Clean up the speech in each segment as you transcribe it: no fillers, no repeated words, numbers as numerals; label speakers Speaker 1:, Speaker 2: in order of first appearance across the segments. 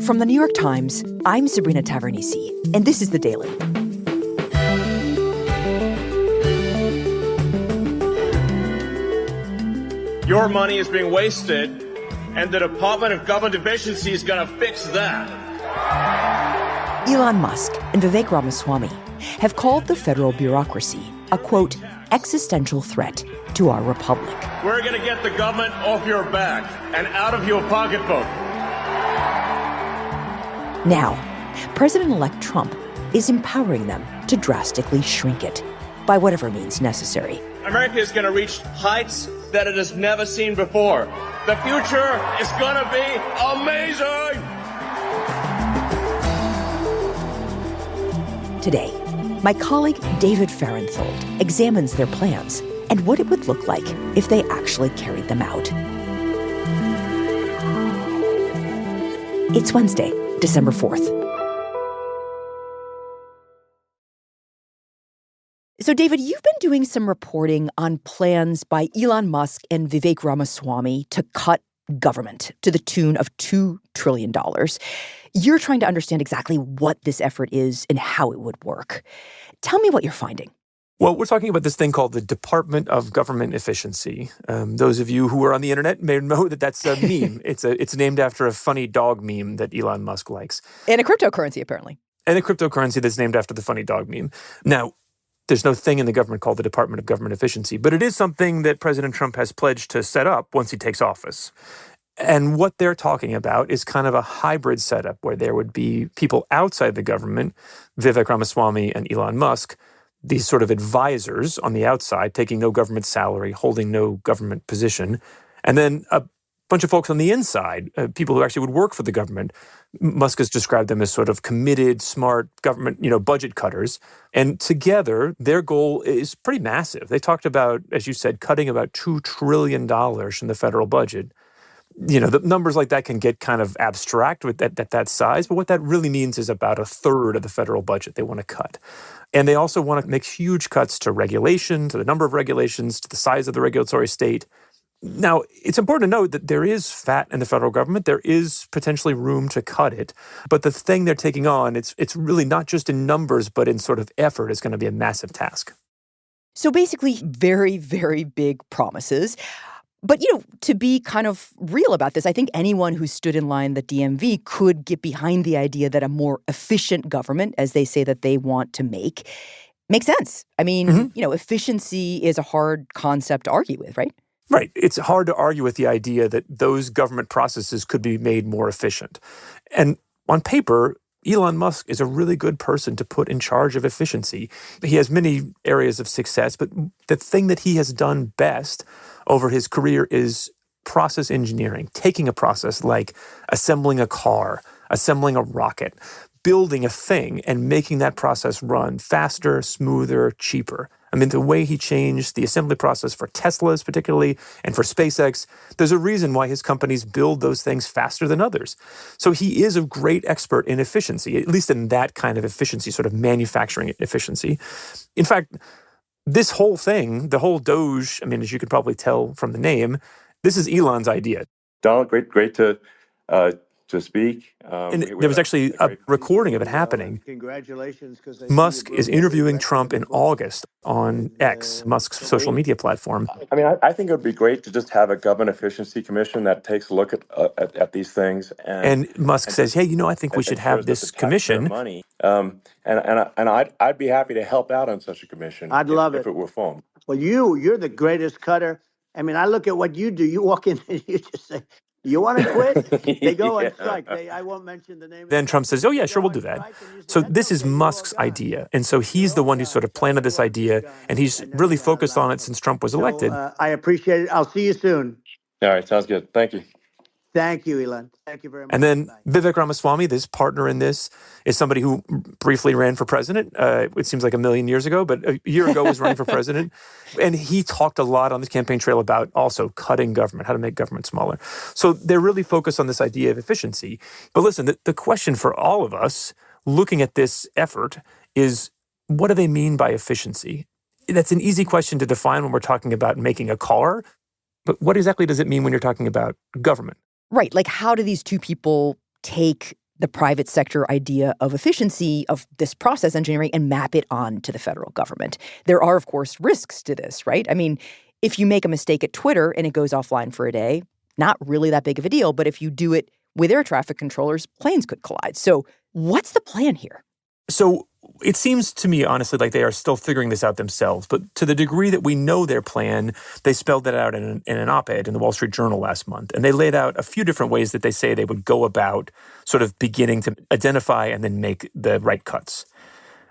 Speaker 1: From the New York Times, I'm Sabrina Tavernisi, and this is The Daily.
Speaker 2: Your money is being wasted, and the Department of Government Efficiency is going to fix that.
Speaker 1: Elon Musk and Vivek Ramaswamy have called the federal bureaucracy a, quote, existential threat to our republic.
Speaker 2: We're going to get the government off your back and out of your pocketbook.
Speaker 1: Now, President-elect Trump is empowering them to drastically shrink it by whatever means necessary.
Speaker 2: America is going to reach heights that it has never seen before. The future is going to be amazing!
Speaker 1: Today, my colleague David Fahrenthold examines their plans and what it would look like if they actually carried them out. It's Wednesday, December 4th. So, David, you've been doing some reporting on plans by Elon Musk and Vivek Ramaswamy to cut government to the tune of $2 trillion. You're trying to understand exactly what this effort is and how it would work. Tell me what you're finding.
Speaker 3: Well, we're talking about this thing called the Department of Government Efficiency. Those of you who are on the internet may know that that's a meme. It's named after a funny dog meme that Elon Musk likes.
Speaker 1: And a cryptocurrency, apparently.
Speaker 3: And a cryptocurrency that's named after the funny dog meme. Now, there's no thing in the government called the Department of Government Efficiency, but it is something that President Trump has pledged to set up once he takes office. And what they're talking about is kind of a hybrid setup where there would be people outside the government, Vivek Ramaswamy and Elon Musk, these sort of advisors on the outside, taking no government salary, holding no government position, and then a bunch of folks on the inside, people who actually would work for the government. Musk has described them as sort of committed, smart government, budget cutters. And together, their goal is pretty massive. They talked about, as you said, cutting about $2 trillion from the federal budget. The numbers like that can get kind of abstract with that size, but what that really means is about a third of the federal budget they want to cut. And they also want to make huge cuts to regulation, to the number of regulations, to the size of the regulatory state. Now, it's important to note that there is fat in the federal government. There is potentially room to cut it. But the thing they're taking on, it's really not just in numbers, but in sort of effort, is going to be a massive task.
Speaker 1: So basically, very, very big promises. But, to be kind of real about this, I think anyone who stood in line the DMV could get behind the idea that a more efficient government, as they say that they want to make, makes sense. I mean, efficiency is a hard concept to argue with, right?
Speaker 3: Right. It's hard to argue with the idea that those government processes could be made more efficient. And on paper, Elon Musk is a really good person to put in charge of efficiency. He has many areas of success, but the thing that he has done best over his career is process engineering, taking a process like assembling a car, assembling a rocket, building a thing and making that process run faster, smoother, cheaper. I mean, the way he changed the assembly process for Teslas particularly and for SpaceX, there's a reason why his companies build those things faster than others. So he is a great expert in efficiency, at least in that kind of efficiency, sort of manufacturing efficiency. In fact, this whole thing, the whole Doge, I mean, as you can probably tell from the name, this is Elon's idea.
Speaker 4: Donald, great to speak.
Speaker 3: And there was actually a recording of it happening.
Speaker 4: Congratulations.
Speaker 3: Musk is interviewing Trump in August on X, Musk's social media platform.
Speaker 4: I mean, I think it would be great to just have a government efficiency commission that takes a look at these things.
Speaker 3: And Musk says, hey, I think we should have this commission.
Speaker 4: Money. And I'd be happy to help out on such a commission.
Speaker 5: I'd love
Speaker 4: if it were formed.
Speaker 5: Well, you're the greatest cutter. I mean, I look at what you do. You walk in and you just say, you want to quit? They go on strike. I won't mention the name.
Speaker 3: Then Trump says, oh, yeah, sure, we'll do that. So this is Musk's idea. And so he's the one who sort of planted this idea, and he's really focused on it since Trump was elected.
Speaker 5: I appreciate it. I'll see you soon.
Speaker 4: All right, sounds good. Thank you.
Speaker 5: Thank you, Elon. Thank you very much.
Speaker 3: And then Vivek Ramaswamy, this partner in this, is somebody who briefly ran for president. It seems like a million years ago, but a year ago was running for president. And he talked a lot on the campaign trail about also cutting government, how to make government smaller. So they're really focused on this idea of efficiency. But listen, the question for all of us looking at this effort is, what do they mean by efficiency? That's an easy question to define when we're talking about making a car. But what exactly does it mean when you're talking about government?
Speaker 1: Right. Like, how do these two people take the private sector idea of efficiency of this process engineering and map it on to the federal government. There are, of course, risks to this, right? I mean, if you make a mistake at Twitter and it goes offline for a day, not really that big of a deal. But if you do it with air traffic controllers, planes could collide. So what's the plan here?
Speaker 3: So it seems to me, honestly, like they are still figuring this out themselves. But to the degree that we know their plan, they spelled it out in an op-ed in the Wall Street Journal last month. And they laid out a few different ways that they say they would go about sort of beginning to identify and then make the right cuts.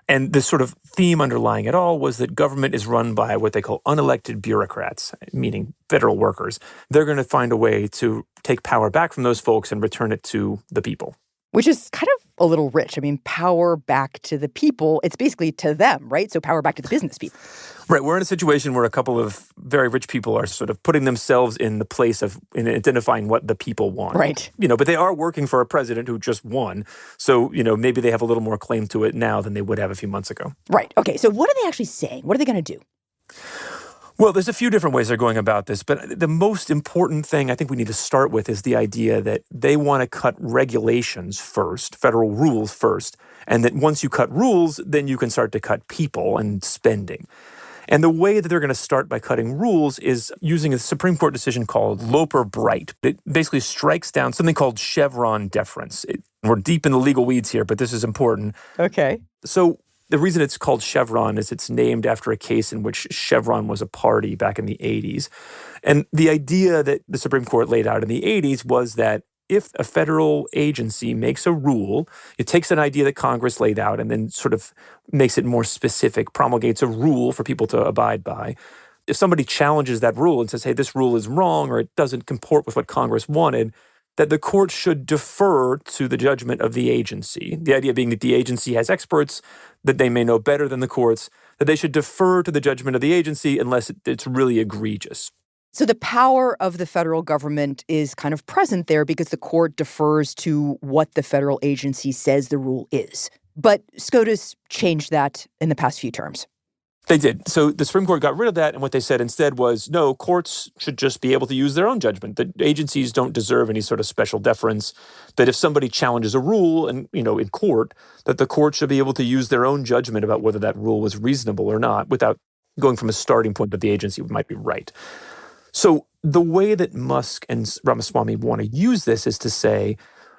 Speaker 3: And the sort of theme underlying it all was that government is run by what they call unelected bureaucrats, meaning federal workers. They're going to find a way to take power back from those folks and return it to the people.
Speaker 1: Which is kind of a little rich. I mean, power back to the people, it's basically to them, right? So power back to the business people.
Speaker 3: Right. We're in a situation where a couple of very rich people are sort of putting themselves in the place of in identifying what the people want.
Speaker 1: Right.
Speaker 3: But they are working for a president who just won. So, maybe they have a little more claim to it now than they would have a few months ago.
Speaker 1: Right. Okay. So what are they actually saying? What are they going to do?
Speaker 3: Well, there's a few different ways they're going about this, but the most important thing I think we need to start with is the idea that they want to cut regulations first, federal rules first, and that once you cut rules, then you can start to cut people and spending. And the way that they're going to start by cutting rules is using a Supreme Court decision called Loper-Bright. It basically strikes down something called Chevron deference. We're deep in the legal weeds here, but this is important.
Speaker 1: Okay.
Speaker 3: So the reason it's called Chevron is it's named after a case in which Chevron was a party back in the 80s. And the idea that the Supreme Court laid out in the 80s was that if a federal agency makes a rule, it takes an idea that Congress laid out and then sort of makes it more specific, promulgates a rule for people to abide by. If somebody challenges that rule and says, hey, this rule is wrong or it doesn't comport with what Congress wanted, that the court should defer to the judgment of the agency. The idea being that the agency has experts, that they may know better than the courts, that they should defer to the judgment of the agency unless it's really egregious.
Speaker 1: So the power of the federal government is kind of present there because the court defers to what the federal agency says the rule is. But SCOTUS changed that in the past few terms.
Speaker 3: They did. So the Supreme Court got rid of that, and what they said instead was, no, courts should just be able to use their own judgment. That agencies don't deserve any sort of special deference. That if somebody challenges a rule and, in court, that the court should be able to use their own judgment about whether that rule was reasonable or not without going from a starting point that the agency might be right. So the way that Musk and Ramaswamy want to use this is to say,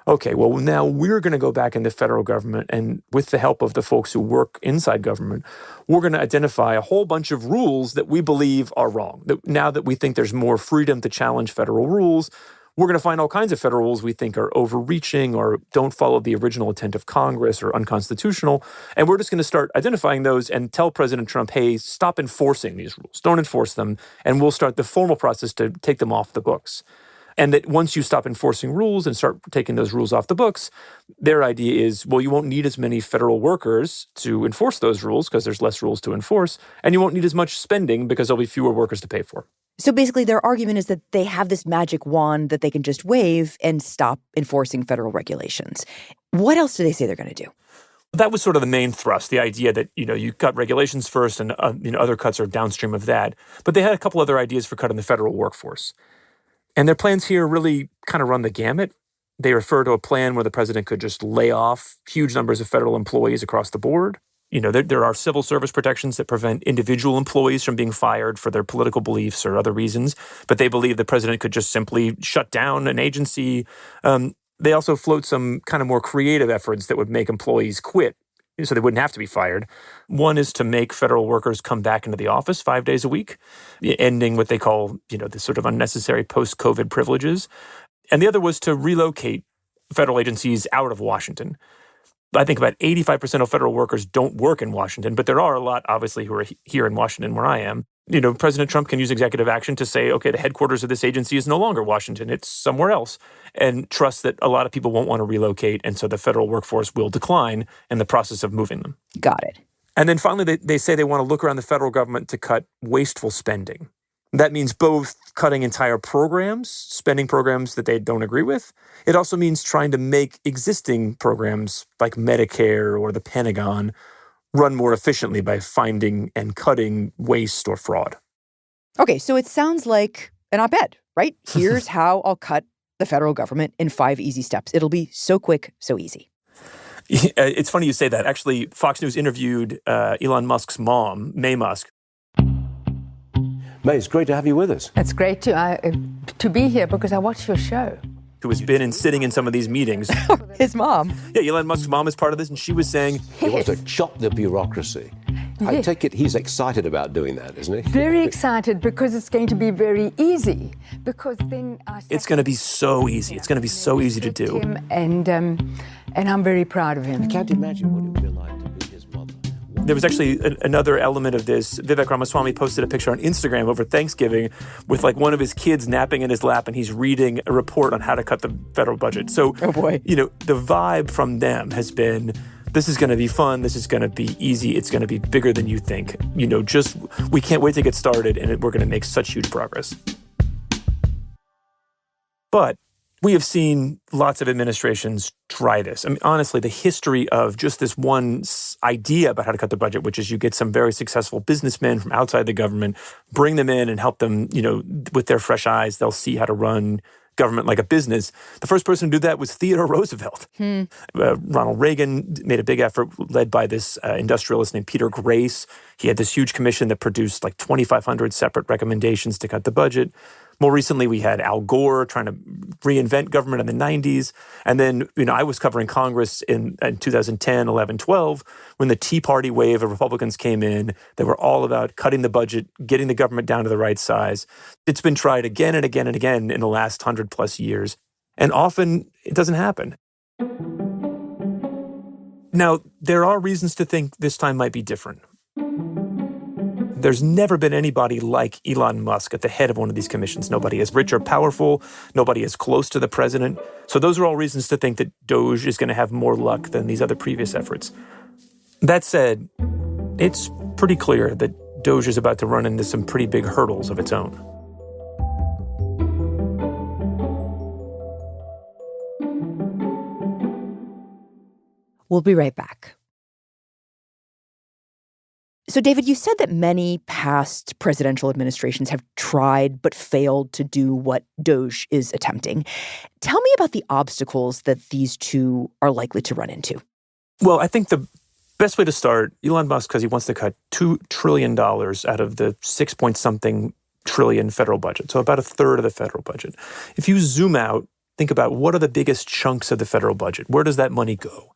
Speaker 3: okay, well, now we're going to go back into federal government, and with the help of the folks who work inside government, we're going to identify a whole bunch of rules that we believe are wrong. That now that we think there's more freedom to challenge federal rules, we're going to find all kinds of federal rules we think are overreaching or don't follow the original intent of Congress or unconstitutional. And we're just going to start identifying those and tell President Trump, hey, stop enforcing these rules. Don't enforce them. And we'll start the formal process to take them off the books. And that once you stop enforcing rules and start taking those rules off the books, their idea is, well, you won't need as many federal workers to enforce those rules because there's less rules to enforce. And you won't need as much spending because there'll be fewer workers to pay for.
Speaker 1: So basically their argument is that they have this magic wand that they can just wave and stop enforcing federal regulations. What else do they say they're going to do?
Speaker 3: That was sort of the main thrust, the idea that, you cut regulations first and, other cuts are downstream of that. But they had a couple other ideas for cutting the federal workforce. And their plans here really kind of run the gamut. They refer to a plan where the president could just lay off huge numbers of federal employees across the board. There are civil service protections that prevent individual employees from being fired for their political beliefs or other reasons. But they believe the president could just simply shut down an agency. They also float some kind of more creative efforts that would make employees quit so they wouldn't have to be fired. One is to make federal workers come back into the office 5 days a week, ending what they call, the sort of unnecessary post-COVID privileges. And the other was to relocate federal agencies out of Washington. I think about 85% of federal workers don't work in Washington, but there are a lot, obviously, who are here in Washington where I am. President Trump can use executive action to say, okay, the headquarters of this agency is no longer Washington, it's somewhere else, and trust that a lot of people won't want to relocate, and so the federal workforce will decline in the process of moving them.
Speaker 1: Got it.
Speaker 3: And then finally, they say they want to look around the federal government to cut wasteful spending. That means both cutting entire programs, spending programs that they don't agree with. It also means trying to make existing programs like Medicare or the Pentagon run more efficiently by finding and cutting waste or fraud.
Speaker 1: Okay, so it sounds like an op-ed, right? Here's how I'll cut the federal government in 5 easy steps. It'll be so quick, so easy.
Speaker 3: It's funny you say that. Actually, Fox News interviewed Elon Musk's mom, May Musk.
Speaker 6: May, it's great to have you with us.
Speaker 7: It's great to be here because I watch your show.
Speaker 3: Who has been sitting in some of these meetings.
Speaker 1: His mom.
Speaker 3: Yeah, Elon Musk's mom is part of this, and she was saying...
Speaker 6: He wants to chop the bureaucracy. I
Speaker 7: Yes.
Speaker 6: take it he's excited about doing that, isn't he?
Speaker 7: Very excited because it's going to be very easy. Because then
Speaker 3: It's going to be so easy. It's going to be so easy to do.
Speaker 7: And I'm very proud of him.
Speaker 6: I can't imagine what it would be like to be his mother.
Speaker 3: There was actually another element of this. Vivek Ramaswamy posted a picture on Instagram over Thanksgiving with like one of his kids napping in his lap, and he's reading a report on how to cut the federal budget. So,
Speaker 1: oh boy,
Speaker 3: the vibe from them has been, this is going to be fun. This is going to be easy. It's going to be bigger than you think. We can't wait to get started, and we're going to make such huge progress. But we have seen lots of administrations try this. I mean, honestly, the history of just this one idea about how to cut the budget, which is you get some very successful businessmen from outside the government, bring them in and help them, with their fresh eyes, they'll see how to run government like a business. The first person to do that was Theodore Roosevelt. Ronald Reagan made a big effort led by this industrialist named Peter Grace. He had this huge commission that produced like 2,500 separate recommendations to cut the budget. More recently, we had Al Gore trying to reinvent government in the 90s. And then, I was covering Congress in 2010, 11, 12, when the Tea Party wave of Republicans came in. They were all about cutting the budget, getting the government down to the right size. It's been tried again and again and again in the last 100 plus years. And often it doesn't happen. Now, there are reasons to think this time might be different. There's never been anybody like Elon Musk at the head of one of these commissions. Nobody as rich or powerful. Nobody as close to the president. So those are all reasons to think that DOGE is going to have more luck than these other previous efforts. That said, it's pretty clear that DOGE is about to run into some pretty big hurdles of its own.
Speaker 1: We'll be right back. So, David, you said that many past presidential administrations have tried but failed to do what DOGE is attempting. Tell me about the obstacles that these two are likely to run into.
Speaker 3: Well, I think the best way to start, Elon Musk, because he wants to cut $2 trillion out of the 6-point-something trillion federal budget, so about a third of the federal budget. If you zoom out, think about what are the biggest chunks of the federal budget? Where does that money go?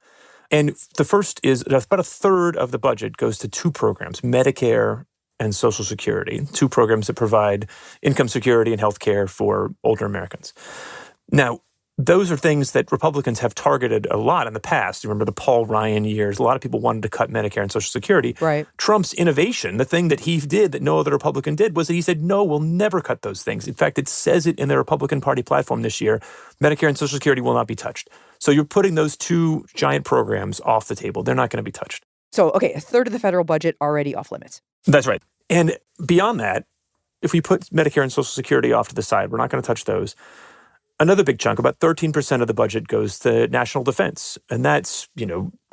Speaker 3: And the first is about a third of the budget goes to two programs, Medicare and Social Security, two programs that provide income security and health care for older Americans. Now, those are things that Republicans have targeted a lot in the past. You remember the Paul Ryan years. A lot of people wanted to cut Medicare and Social Security.
Speaker 1: Right.
Speaker 3: Trump's innovation, the thing that he did that no other Republican did, was that he said, no, we'll never cut those things. In fact, it says it in the Republican Party platform this year, Medicare and Social Security will not be touched. So you're putting those two giant programs off the table. They're not going to be touched.
Speaker 1: So, okay, a third of the federal budget already off limits.
Speaker 3: That's right. And beyond that, if we put Medicare and Social Security off to the side, we're not going to touch those. Another big chunk, about 13% of the budget goes to national defense. And that's,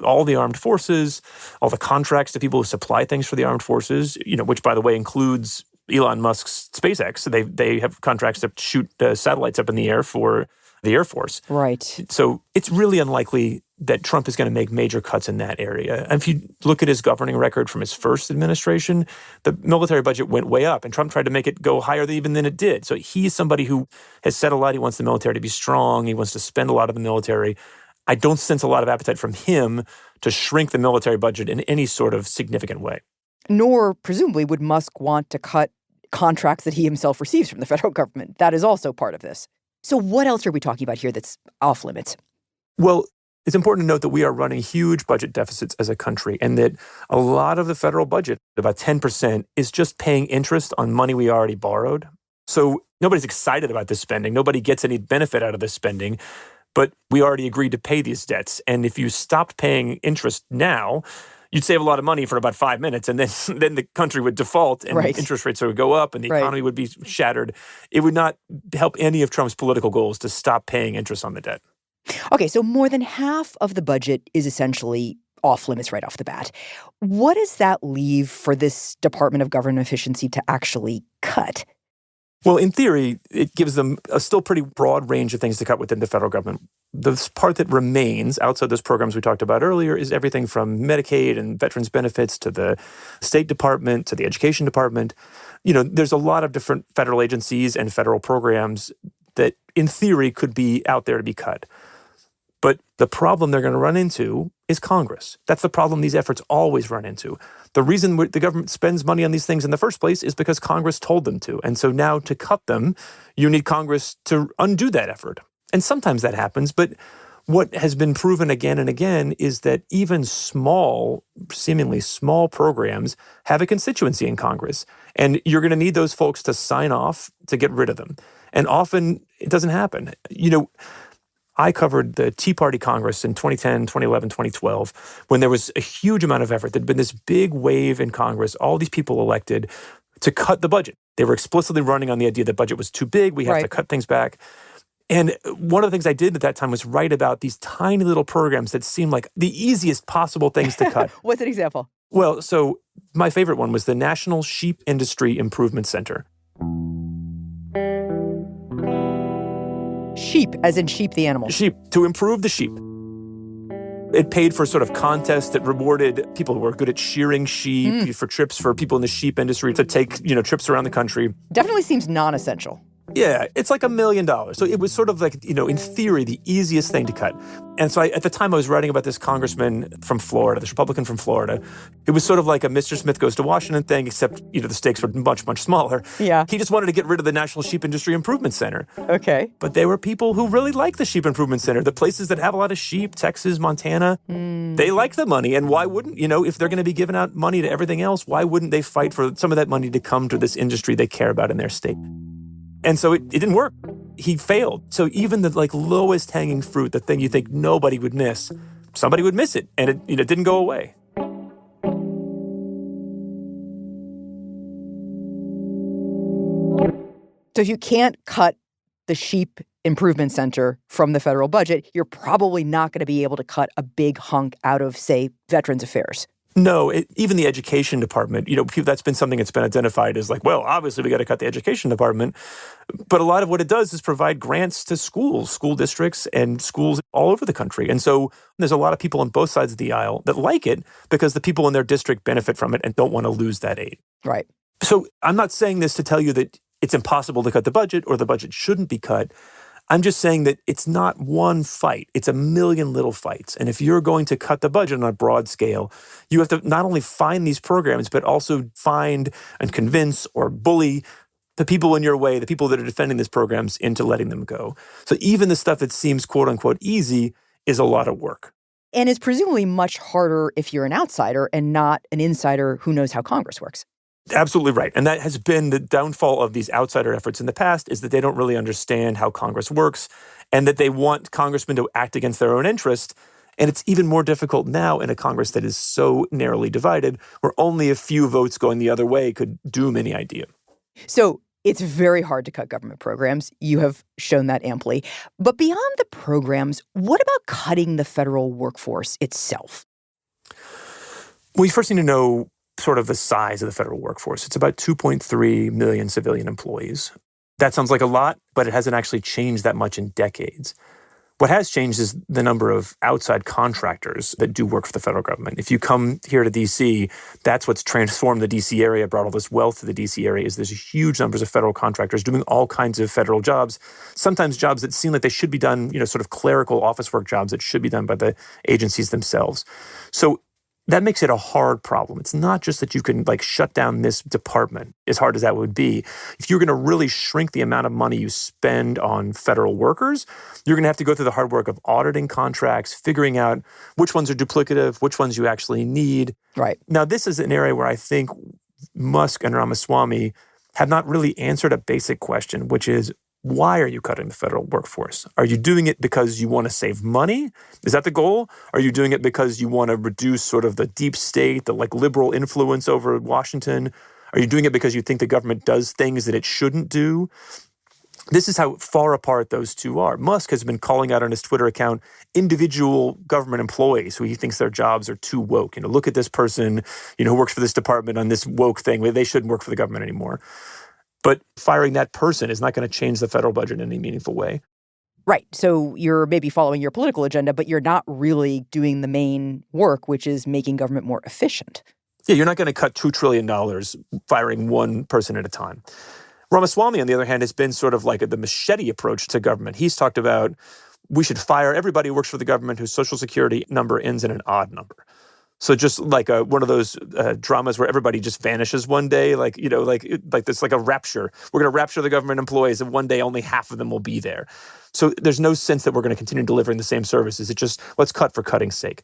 Speaker 3: all the armed forces, all the contracts to people who supply things for the armed forces, which, by the way, includes Elon Musk's SpaceX. They have contracts to shoot satellites up in the air for the Air Force.
Speaker 1: Right.
Speaker 3: So it's really unlikely that Trump is going to make major cuts in that area. And if you look at his governing record from his first administration, the military budget went way up, and Trump tried to make it go higher even than it did. So he's somebody who has said a lot. He wants the military to be strong. He wants to spend a lot of the military. I don't sense a lot of appetite from him to shrink the military budget in any sort of significant way.
Speaker 1: Nor, presumably, would Musk want to cut contracts that he himself receives from the federal government. That is also part of this. So what else are we talking about here that's off limits?
Speaker 3: Well, it's important to note that we are running huge budget deficits as a country, and that a lot of the federal budget, about 10%, is just paying interest on money we already borrowed. So nobody's excited about this spending. Nobody gets any benefit out of this spending, but we already agreed to pay these debts. And if you stopped paying interest now, you'd save a lot of money for about 5 minutes, and then the country would default, and
Speaker 1: right.
Speaker 3: interest rates would go up, and the economy would be shattered. It would not help any of Trump's political goals to stop paying interest on the debt.
Speaker 1: Okay, so more than half of the budget is essentially off limits right off the bat. What does that leave for this Department of Government Efficiency to actually cut?
Speaker 3: Well, in theory, it gives them a still pretty broad range of things to cut within the federal government. The part that remains outside those programs we talked about earlier is everything from Medicaid and veterans benefits to the State Department to the Education Department. There's a lot of different federal agencies and federal programs that, in theory, could be out there to be cut. But the problem they're going to run into is Congress. That's the problem these efforts always run into. The reason the government spends money on these things in the first place is because Congress told them to. And so now to cut them, you need Congress to undo that effort. And sometimes that happens, but what has been proven again and again is that even small, seemingly small programs have a constituency in Congress. And you're going to need those folks to sign off to get rid of them. And often it doesn't happen. I covered the Tea Party Congress in 2010, 2011, 2012, when there was a huge amount of effort. There'd been this big wave in Congress, all these people elected to cut the budget. They were explicitly running on the idea that budget was too big, we have to cut things back. And one of the things I did at that time was write about these tiny little programs that seemed like the easiest possible things to cut.
Speaker 1: What's an example?
Speaker 3: Well, so my favorite one was the National Sheep Industry Improvement Center.
Speaker 1: Sheep, as in sheep the animal.
Speaker 3: Sheep, to improve the sheep. It paid for sort of contests that rewarded people who were good at shearing sheep, for trips for people in the sheep industry to take, trips around the country.
Speaker 1: Definitely seems non-essential.
Speaker 3: Yeah, it's like $1 million. So it was sort of like, in theory, the easiest thing to cut. And so at the time I was writing about this congressman from Florida, this Republican from Florida. It was sort of like a Mr. Smith Goes to Washington thing, except, the stakes were much, much smaller.
Speaker 1: Yeah.
Speaker 3: He just wanted to get rid of the National Sheep Industry Improvement Center.
Speaker 1: Okay.
Speaker 3: But there were people who really like the Sheep Improvement Center. The places that have a lot of sheep, Texas, Montana, they like the money. And why wouldn't, if they're going to be giving out money to everything else, why wouldn't they fight for some of that money to come to this industry they care about in their state? And so it didn't work. He failed. So even the lowest hanging fruit, the thing you think nobody would miss, somebody would miss it. And it didn't go away.
Speaker 1: So if you can't cut the Sheep Improvement Center from the federal budget, you're probably not going to be able to cut a big hunk out of, say, Veterans Affairs.
Speaker 3: No, even the education department, that's been something that's been identified as obviously we got to cut the education department. But a lot of what it does is provide grants to schools, school districts, and schools all over the country. And so there's a lot of people on both sides of the aisle that like it because the people in their district benefit from it and don't want to lose that aid.
Speaker 1: Right.
Speaker 3: So I'm not saying this to tell you that it's impossible to cut the budget or the budget shouldn't be cut. I'm just saying that it's not one fight. It's a million little fights. And if you're going to cut the budget on a broad scale, you have to not only find these programs, but also find and convince or bully the people in your way, the people that are defending these programs, into letting them go. So even the stuff that seems quote unquote easy is a lot of work.
Speaker 1: And it's presumably much harder if you're an outsider and not an insider who knows how Congress works.
Speaker 3: Absolutely right. And that has been the downfall of these outsider efforts in the past, is that they don't really understand how Congress works and that they want congressmen to act against their own interest. And it's even more difficult now in a Congress that is so narrowly divided, where only a few votes going the other way could doom any idea.
Speaker 1: So it's very hard to cut government programs. You have shown that amply. But beyond the programs, what about cutting the federal workforce itself?
Speaker 3: Well, you first need to know sort of the size of the federal workforce. It's about 2.3 million civilian employees. That sounds like a lot, but it hasn't actually changed that much in decades. What has changed is the number of outside contractors that do work for the federal government. If you come here to D.C., that's what's transformed the D.C. area, brought all this wealth to the D.C. area, is there's huge numbers of federal contractors doing all kinds of federal jobs, sometimes jobs that seem like they should be done, sort of clerical office work jobs that should be done by the agencies themselves. So that makes it a hard problem. It's not just that you can shut down this department, as hard as that would be. If you're going to really shrink the amount of money you spend on federal workers, you're going to have to go through the hard work of auditing contracts, figuring out which ones are duplicative, which ones you actually need.
Speaker 1: Right.
Speaker 3: Now, this is an area where I think Musk and Ramaswamy have not really answered a basic question, which is, why are you cutting the federal workforce? Are you doing it because you want to save money? Is that the goal? Are you doing it because you want to reduce sort of the deep state, the liberal influence over Washington? Are you doing it because you think the government does things that it shouldn't do? This is how far apart those two are. Musk has been calling out on his Twitter account individual government employees who he thinks their jobs are too woke. Look at this person, who works for this department on this woke thing. They shouldn't work for the government anymore. But firing that person is not going to change the federal budget in any meaningful way.
Speaker 1: Right. So you're maybe following your political agenda, but you're not really doing the main work, which is making government more efficient.
Speaker 3: Yeah, you're not going to cut $2 trillion firing one person at a time. Ramaswamy, on the other hand, has been sort of like the machete approach to government. He's talked about we should fire everybody who works for the government whose social security number ends in an odd number. So just like one of those dramas where everybody just vanishes one day, like this, like a rapture. We're going to rapture the government employees, and one day only half of them will be there. So there's no sense that we're going to continue delivering the same services. It's just let's cut for cutting's sake.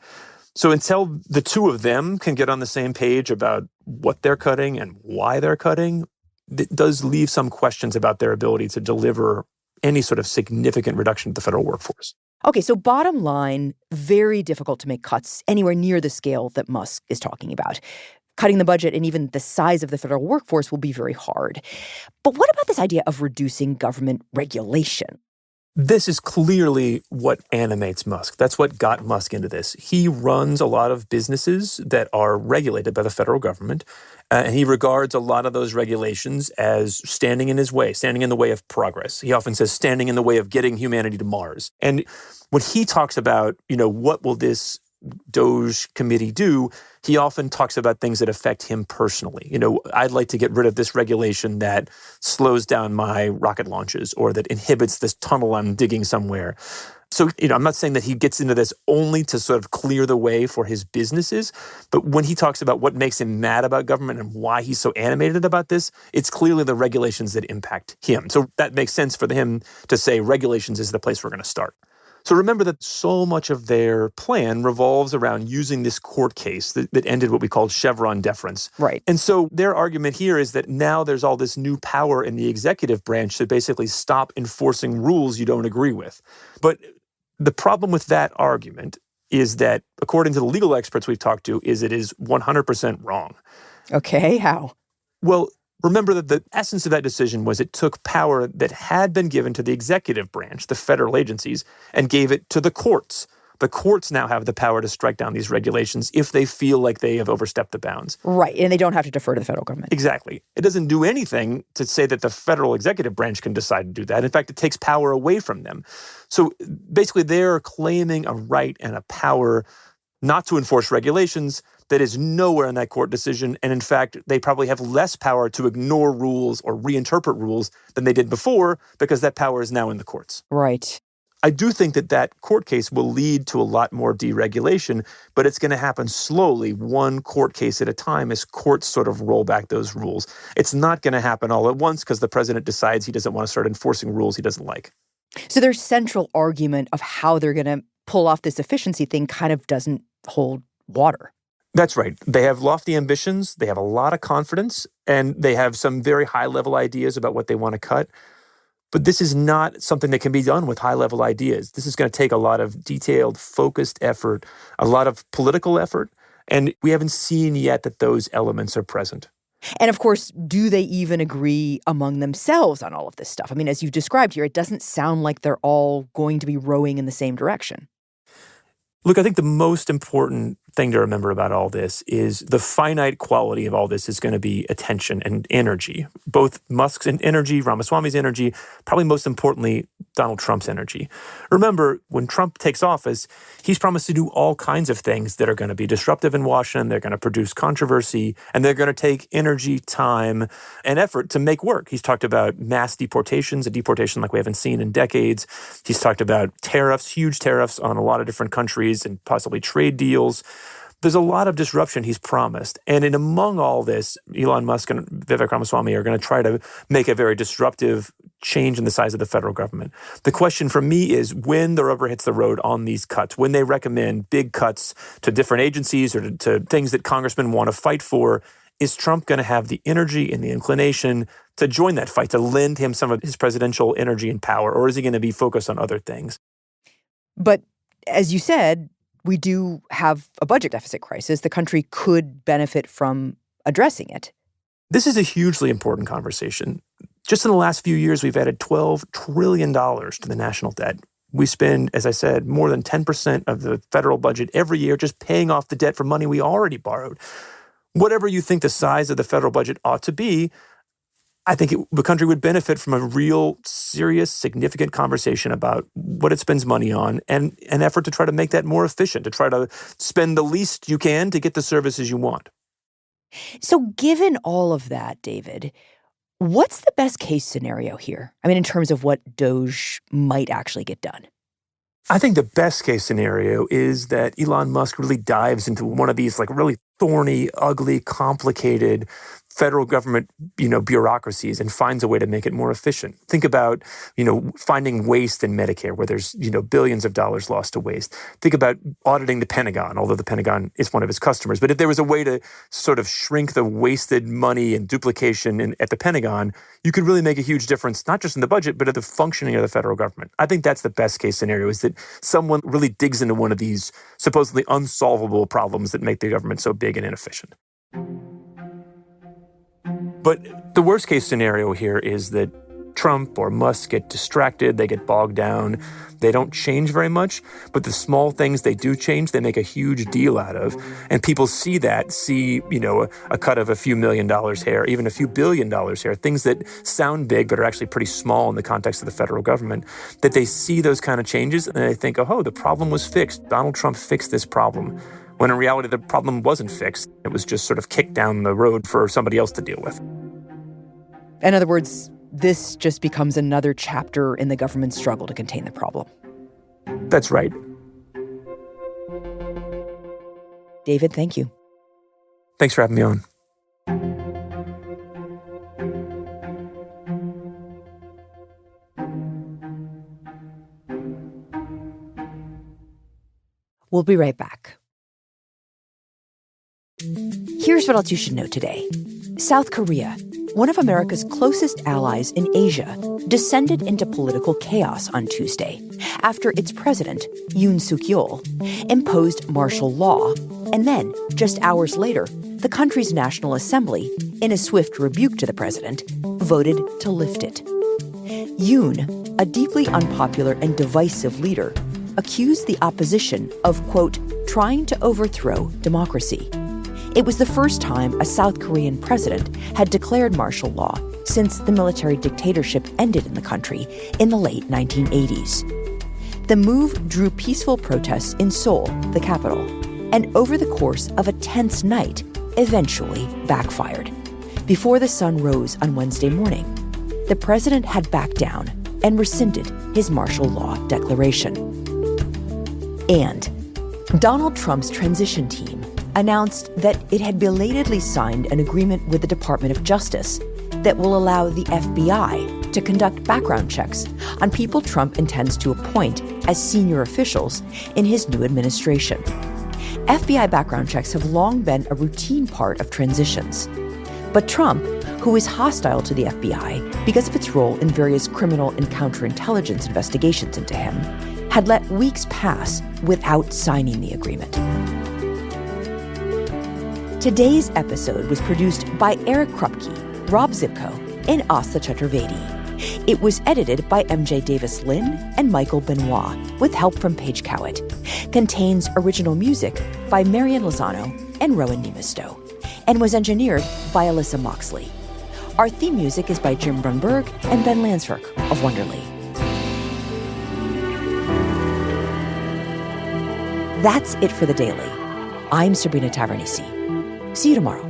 Speaker 3: So until the two of them can get on the same page about what they're cutting and why they're cutting, it does leave some questions about their ability to deliver any sort of significant reduction to the federal workforce.
Speaker 1: Okay, so bottom line, very difficult to make cuts anywhere near the scale that Musk is talking about. Cutting the budget and even the size of the federal workforce will be very hard. But what about this idea of reducing government regulation?
Speaker 3: This is clearly what animates Musk. That's what got Musk into this. He runs a lot of businesses that are regulated by the federal government, and he regards a lot of those regulations as standing in his way, standing in the way of progress. He often says standing in the way of getting humanity to Mars. And when he talks about, what will this DOGE committee do, he often talks about things that affect him personally. I'd like to get rid of this regulation that slows down my rocket launches or that inhibits this tunnel I'm digging somewhere. So, I'm not saying that he gets into this only to sort of clear the way for his businesses, but when he talks about what makes him mad about government and why he's so animated about this, it's clearly the regulations that impact him. So that makes sense for him to say regulations is the place we're going to start. So remember that so much of their plan revolves around using this court case that ended what we called Chevron deference.
Speaker 1: Right.
Speaker 3: And so their argument here is that now there's all this new power in the executive branch to basically stop enforcing rules you don't agree with. But the problem with that argument is that, according to the legal experts we've talked to, it is 100% wrong.
Speaker 1: Okay, how?
Speaker 3: Well, remember that the essence of that decision was it took power that had been given to the executive branch, the federal agencies, and gave it to the courts. The courts now have the power to strike down these regulations if they feel like they have overstepped the bounds.
Speaker 1: Right, and they don't have to defer to the federal government.
Speaker 3: Exactly. It doesn't do anything to say that the federal executive branch can decide to do that. In fact, it takes power away from them. So basically, they're claiming a right and a power not to enforce regulations that is nowhere in that court decision. And in fact, they probably have less power to ignore rules or reinterpret rules than they did before because that power is now in the courts.
Speaker 1: Right.
Speaker 3: I do think that court case will lead to a lot more deregulation, but it's going to happen slowly, one court case at a time, as courts sort of roll back those rules. It's not going to happen all at once because the president decides he doesn't want to start enforcing rules he doesn't like.
Speaker 1: So their central argument of how they're going to pull off this efficiency thing kind of doesn't hold water.
Speaker 3: That's right. They have lofty ambitions, they have a lot of confidence, and they have some very high-level ideas about what they want to cut. But this is not something that can be done with high-level ideas. This is going to take a lot of detailed, focused effort, a lot of political effort, and we haven't seen yet that those elements are present.
Speaker 1: And of course, do they even agree among themselves on all of this stuff? I mean, as you've described here, it doesn't sound like they're all going to be rowing in the same direction.
Speaker 3: Look, I think the most important thing to remember about all this is the finite quality of all this is going to be attention and energy. Both Musk's energy, Ramaswamy's energy, probably most importantly, Donald Trump's energy. Remember, when Trump takes office, he's promised to do all kinds of things that are going to be disruptive in Washington. They're going to produce controversy, and they're going to take energy, time, and effort to make work. He's talked about mass deportations, a deportation like we haven't seen in decades. He's talked about tariffs, huge tariffs on a lot of different countries and possibly trade deals. There's a lot of disruption he's promised. And among all this, Elon Musk and Vivek Ramaswamy are going to try to make a very disruptive change in the size of the federal government. The question for me is when the rubber hits the road on these cuts, when they recommend big cuts to different agencies or to things that congressmen want to fight for, is Trump going to have the energy and the inclination to join that fight, to lend him some of his presidential energy and power, or is he going to be focused on other things?
Speaker 1: But as you said, we do have a budget deficit crisis. The country could benefit from addressing it.
Speaker 3: This is a hugely important conversation. Just in the last few years, we've added $12 trillion to the national debt. We spend, as I said, more than 10% of the federal budget every year just paying off the debt for money we already borrowed. Whatever you think the size of the federal budget ought to be, I think the country would benefit from a real, serious, significant conversation about what it spends money on and an effort to try to make that more efficient, to try to spend the least you can to get the services you want.
Speaker 1: So given all of that, David, what's the best case scenario here? I mean, in terms of what DOGE might actually get done.
Speaker 3: I think the best case scenario is that Elon Musk really dives into one of these really thorny, ugly, complicated federal government, bureaucracies and finds a way to make it more efficient. Think about, finding waste in Medicare where there's, billions of dollars lost to waste. Think about auditing the Pentagon, although the Pentagon is one of his customers. But if there was a way to sort of shrink the wasted money and duplication at the Pentagon, you could really make a huge difference, not just in the budget, but at the functioning of the federal government. I think that's the best case scenario, is that someone really digs into one of these supposedly unsolvable problems that make the government so big and inefficient. But the worst case scenario here is that Trump or Musk get distracted, they get bogged down, they don't change very much, but the small things they do change, they make a huge deal out of. And people see that, a cut of a few $1 million here, even a few $1 billion here, things that sound big but are actually pretty small in the context of the federal government, that they see those kind of changes and they think, oh, the problem was fixed. Donald Trump fixed this problem. When in reality, the problem wasn't fixed. It was just sort of kicked down the road for somebody else to deal with.
Speaker 1: In other words, this just becomes another chapter in the government's struggle to contain the problem.
Speaker 3: That's right.
Speaker 1: David, thank you.
Speaker 3: Thanks for having me on.
Speaker 1: We'll be right back. Here's what else you should know today. South Korea, one of America's closest allies in Asia, descended into political chaos on Tuesday after its president, Yoon Suk-yeol, imposed martial law. And then, just hours later, the country's National Assembly, in a swift rebuke to the president, voted to lift it. Yoon, a deeply unpopular and divisive leader, accused the opposition of, quote, trying to overthrow democracy. It was the first time a South Korean president had declared martial law since the military dictatorship ended in the country in the late 1980s. The move drew peaceful protests in Seoul, the capital, and over the course of a tense night, eventually backfired. Before the sun rose on Wednesday morning, the president had backed down and rescinded his martial law declaration. And Donald Trump's transition team announced that it had belatedly signed an agreement with the Department of Justice that will allow the FBI to conduct background checks on people Trump intends to appoint as senior officials in his new administration. FBI background checks have long been a routine part of transitions. But Trump, who is hostile to the FBI because of its role in various criminal and counterintelligence investigations into him, had let weeks pass without signing the agreement. Today's episode was produced by Eric Krupke, Rob Zipko, and Asa Chaturvedi. It was edited by MJ Davis-Lynn and Michael Benoit, with help from Paige Cowett. Contains original music by Marian Lozano and Rowan Nemisto, and was engineered by Alyssa Moxley. Our theme music is by Jim Brunberg and Ben Lansford of Wonderly. That's it for The Daily. I'm Sabrina Tavernisi. See you tomorrow.